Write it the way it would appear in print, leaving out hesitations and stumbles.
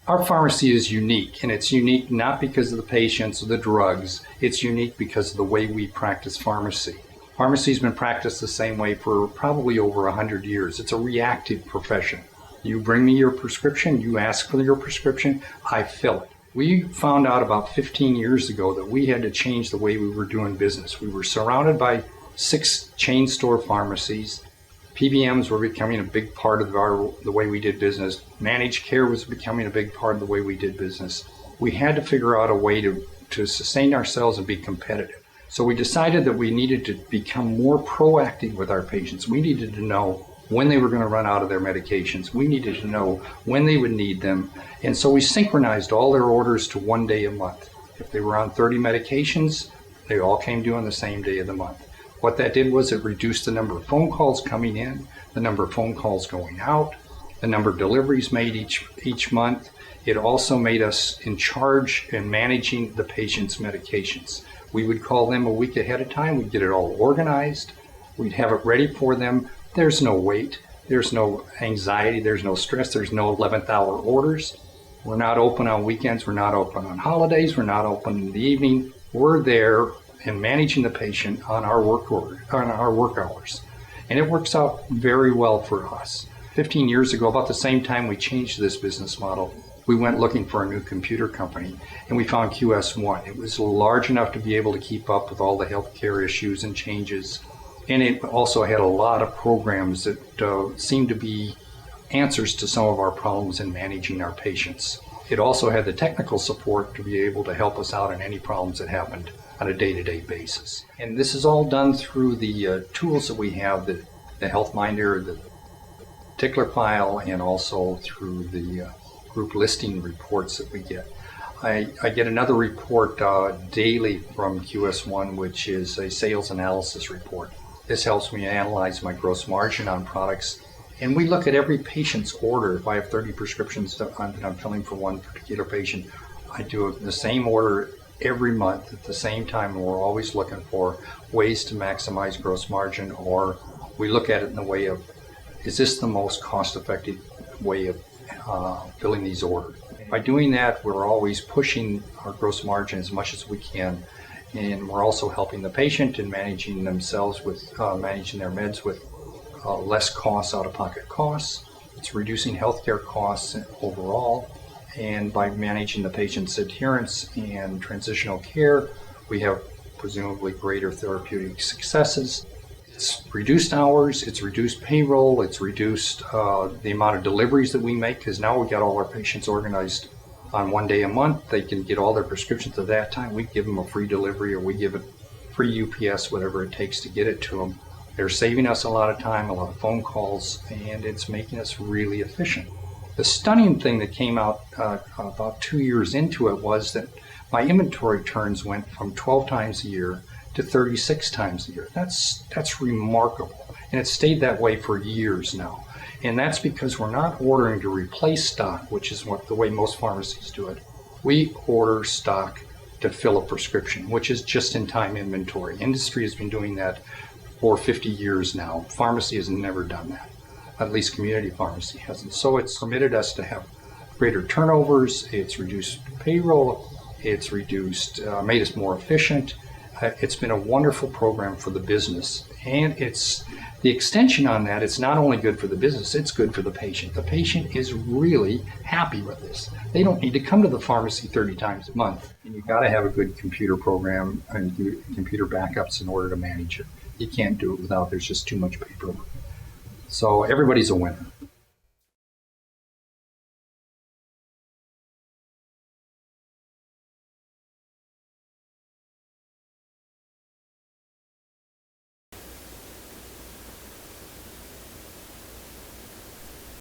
Our pharmacy is unique, and it's unique not because of the patients or the drugs. It's unique because of the way we practice pharmacy. Pharmacy's been practiced the same way for probably over 100 years. It's a reactive profession. You bring me your prescription, you ask for your prescription, I fill it. We found out about 15 years ago that we had to change the way we were doing business. We were surrounded by 6 chain store pharmacies. PBMs were becoming a big part of the way we did business. Managed care was becoming a big part of the way we did business. We had to figure out a way to sustain ourselves and be competitive. So we decided that we needed to become more proactive with our patients. We needed to know when they were going to run out of their medications. We needed to know when they would need them. And so we synchronized all their orders to 1 day a month. If they were on 30 medications, they all came due on the same day of the month. What that did was it reduced the number of phone calls coming in, the number of phone calls going out, the number of deliveries made each month. It also made us in charge in managing the patient's medications. We would call them a week ahead of time. We'd get it all organized. We'd have it ready for them. There's no wait. There's no anxiety. There's no stress. There's no 11th hour orders. We're not open on weekends. We're not open on holidays. We're not open in the evening. We're there and managing the patient on our work hours. And it works out very well for us. 15 years ago, about the same time we changed this business model, we went looking for a new computer company, and we found QS1. It was large enough to be able to keep up with all the healthcare issues and changes. And it also had a lot of programs that seemed to be answers to some of our problems in managing our patients. It also had the technical support to be able to help us out in any problems that happened on a day-to-day basis. And this is all done through the tools that we have, the HealthMinder, the Tickler file, and also through the group listing reports that we get. I get another report daily from QS1, which is a sales analysis report. This helps me analyze my gross margin on products. And we look at every patient's order. If I have 30 prescriptions that I'm filling for one particular patient, I do the same order every month at the same time, and we're always looking for ways to maximize gross margin, or we look at it in the way of, is this the most cost-effective way of filling these orders? By doing that, we're always pushing our gross margin as much as we can, and we're also helping the patient in managing themselves with managing their meds with less costs, out-of-pocket costs. It's reducing healthcare costs overall. And by managing the patient's adherence and transitional care, we have presumably greater therapeutic successes. It's reduced hours, it's reduced payroll, it's reduced the amount of deliveries that we make, because now we got all our patients organized on 1 day a month. They can get all their prescriptions at that time. We give them a free delivery, or we give it free UPS, whatever it takes to get it to them. They're saving us a lot of time, a lot of phone calls, and it's making us really efficient. The stunning thing that came out about 2 years into it was that my inventory turns went from 12 times a year to 36 times a year. That's remarkable. And it's stayed that way for years now. And that's because we're not ordering to replace stock, which is the way most pharmacies do it. We order stock to fill a prescription, which is just-in-time inventory. Industry has been doing that for 50 years now. Pharmacy has never done that. At least community pharmacy hasn't. So it's permitted us to have greater turnovers, it's reduced payroll, it's made us more efficient. It's been a wonderful program for the business. And it's the extension on that, it's not only good for the business, it's good for the patient. The patient is really happy with this. They don't need to come to the pharmacy 30 times a month. And you've got to have a good computer program and computer backups in order to manage it. You can't do it without, there's just too much paperwork. So everybody's a winner.